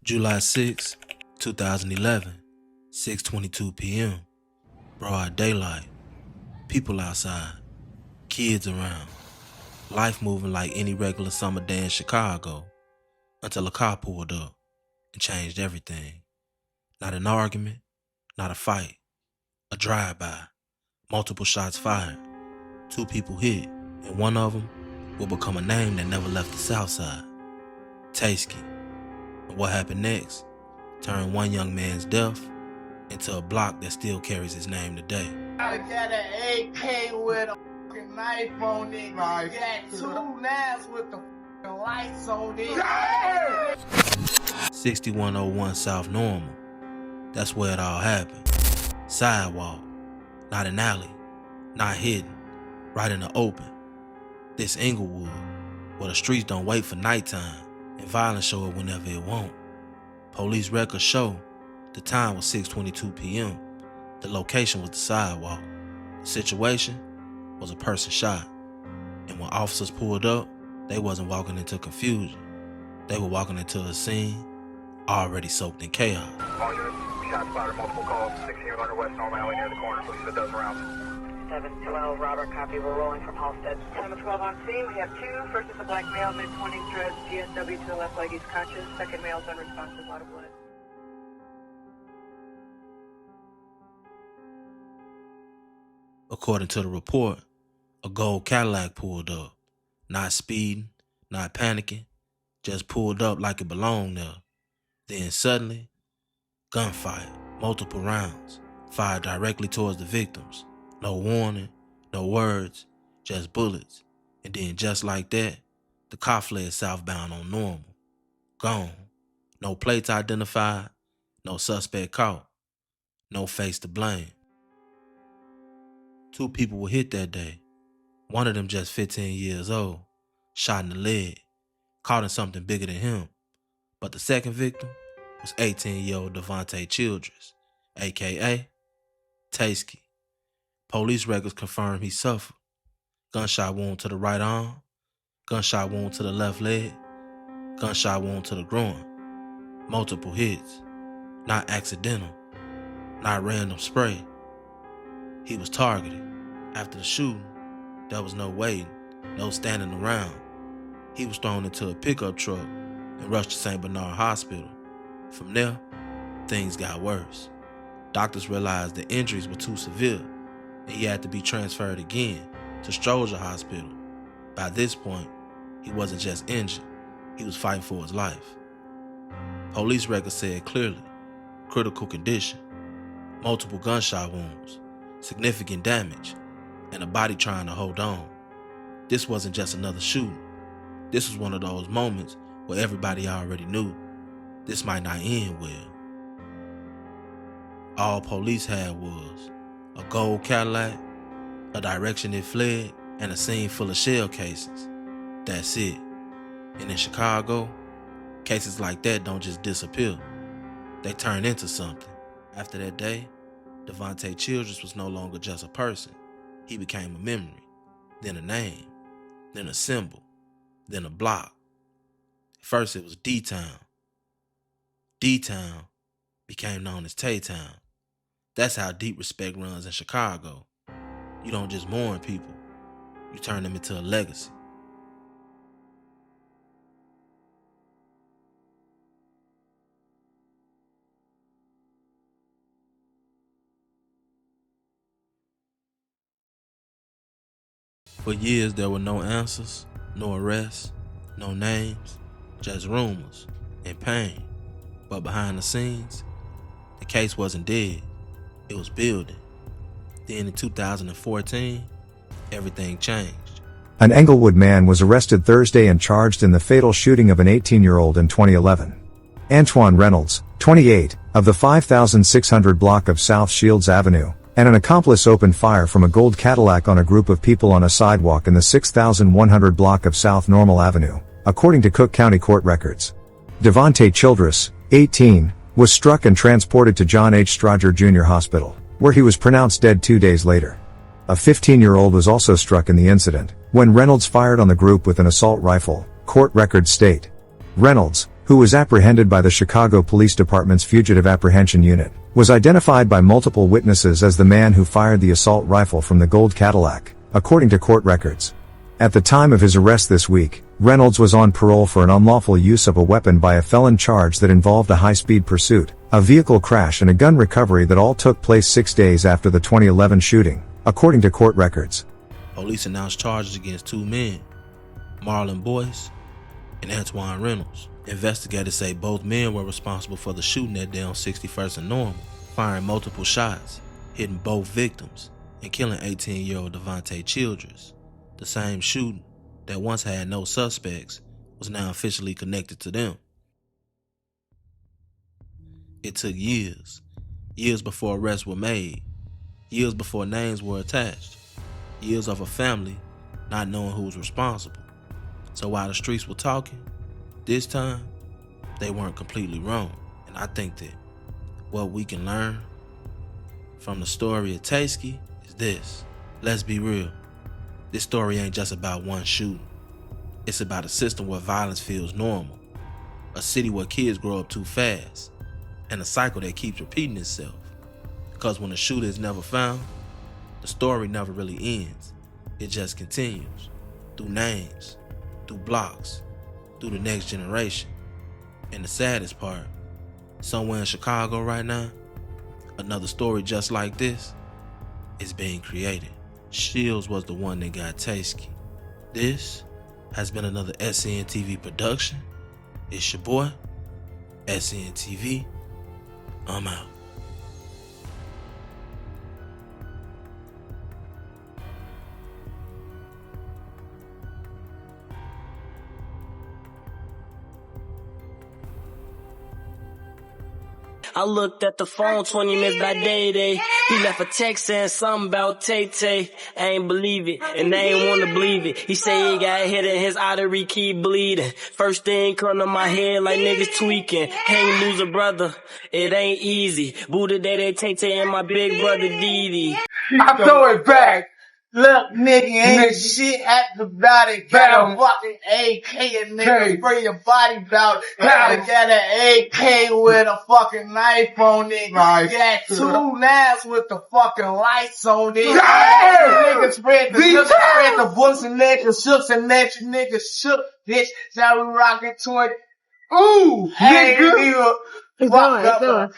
July 6, 2011, 6:22 p.m. Broad daylight. People outside. Kids around. Life moving like any regular summer day in Chicago until a car pulled up and changed everything. Not an argument, not a fight. A drive-by. Multiple shots fired. 2 people hit, and one of them will become a name that never left the South Side. Tayski. And what happened next turned one young man's death into a block that still carries his name today. I got an AK with a fucking knife on it. Right. Got 2 knives with the fucking lights on it. 6101 South Normal. That's where it all happened. Sidewalk. Not an alley. Not hidden. Right in the open. This Inglewood, where the streets don't wait for nighttime and violence show up whenever it won't. Police records show the time was 6:22 p.m. The location was the sidewalk. The situation was a person shot. And when officers pulled up, they wasn't walking into confusion. They were walking into a scene already soaked in chaos. All units, shots fired, multiple calls, 1600 West Norm Alley near the corner, police at 12 rounds. 712, Robert, copy, we're rolling from Halstead. 712 on scene, we have 2. First is a black male, mid-20s, dreads, GSW to the left leg, he's conscious. Second male's unresponsive, a lot of blood. According to the report, a gold Cadillac pulled up. Not speeding, not panicking, just pulled up like it belonged there. Then suddenly, gunfire, multiple rounds, fired directly towards the victims. No warning, no words, just bullets. And then just like that, the car fled southbound on Normal. Gone. No plates identified, no suspect caught, no face to blame. 2 people were hit that day. One of them just 15 years old, shot in the leg, caught in something bigger than him. But the second victim was 18-year-old Devante Childress, a.k.a. Tayski. Police records confirm he suffered. Gunshot wound to the right arm, gunshot wound to the left leg, gunshot wound to the groin. Multiple hits, not accidental, not random spray. He was targeted. After the shooting, there was no waiting, no standing around. He was thrown into a pickup truck and rushed to St. Bernard Hospital. From there, things got worse. Doctors realized the injuries were too severe and he had to be transferred again to Stroger Hospital. By this point, he wasn't just injured, he was fighting for his life. Police records said clearly, critical condition, multiple gunshot wounds, significant damage, and a body trying to hold on. This wasn't just another shooting. This was one of those moments where everybody already knew this might not end well. All police had was a gold Cadillac, a direction it fled, and a scene full of shell casings. That's it. And in Chicago, cases like that don't just disappear. They turn into something. After that day, Devante Childress was no longer just a person. He became a memory, then a name, then a symbol, then a block. First it was D-Town. D-Town became known as Taytown. That's how deep respect runs in Chicago. You don't just mourn people, you turn them into a legacy. For years there were no answers, no arrests, no names, just rumors and pain. But behind the scenes, the case wasn't dead, it was building. Then in 2014, everything changed. An Englewood man was arrested Thursday and charged in the fatal shooting of an 18-year-old in 2011. Antoine Reynolds, 28, of the 5600 block of South Shields Avenue, and an accomplice opened fire from a gold Cadillac on a group of people on a sidewalk in the 6100 block of South Normal Avenue, according to Cook County court records. Devante Childress, 18, was struck and transported to John H. Stroger Jr. Hospital, where he was pronounced dead 2 days later. A 15-year-old was also struck in the incident, when Reynolds fired on the group with an assault rifle, court records state. Reynolds, who was apprehended by the Chicago Police Department's Fugitive Apprehension Unit, was identified by multiple witnesses as the man who fired the assault rifle from the gold Cadillac, according to court records. At the time of his arrest this week, Reynolds was on parole for an unlawful use of a weapon by a felon charge that involved a high-speed pursuit, a vehicle crash and a gun recovery that all took place 6 days after the 2011 shooting, according to court records. Police announced charges against 2 men, Marlon Boyce and Antoine Reynolds. Investigators say both men were responsible for the shooting that day on 61st and Normal, firing multiple shots, hitting both victims, and killing 18-year-old Devante Childress. The same shooting that once had no suspects was now officially connected to them. It took years before arrests were made, years before names were attached, years of a family not knowing who was responsible. So while the streets were talking, this time, they weren't completely wrong. And I think that what we can learn from the story of Tayski is this. Let's be real. This story ain't just about one shooting. It's about a system where violence feels normal, a city where kids grow up too fast, and a cycle that keeps repeating itself. Because when the shooter is never found, the story never really ends. It just continues, through names, through blocks, through the next generation. And the saddest part, somewhere in Chicago right now, another story just like this is being created. Shields was the one that got Tayski. This has been another SNTV production. It's your boy, SNTV. I'm out. I looked at the phone 20 minutes by day. He left a text saying something about Tay. I ain't believe it, and I ain't wanna believe it. He say he got hit and his artery keep bleeding. First thing come to my head like niggas tweaking. Can't lose a brother, it ain't easy. Buddha Day, Tay and my big brother Didi. I throw it back. Look, nigga, ain't shit at the body. Got a fucking AK and nigga spray your body about. Got an AK with a fucking knife on it. Got 2 knives with the fucking lights on it. Nigga spread the books and niggas shook and niggas shook. Bitch, now we rockin' to it. Ooh, nigga. Fuck up.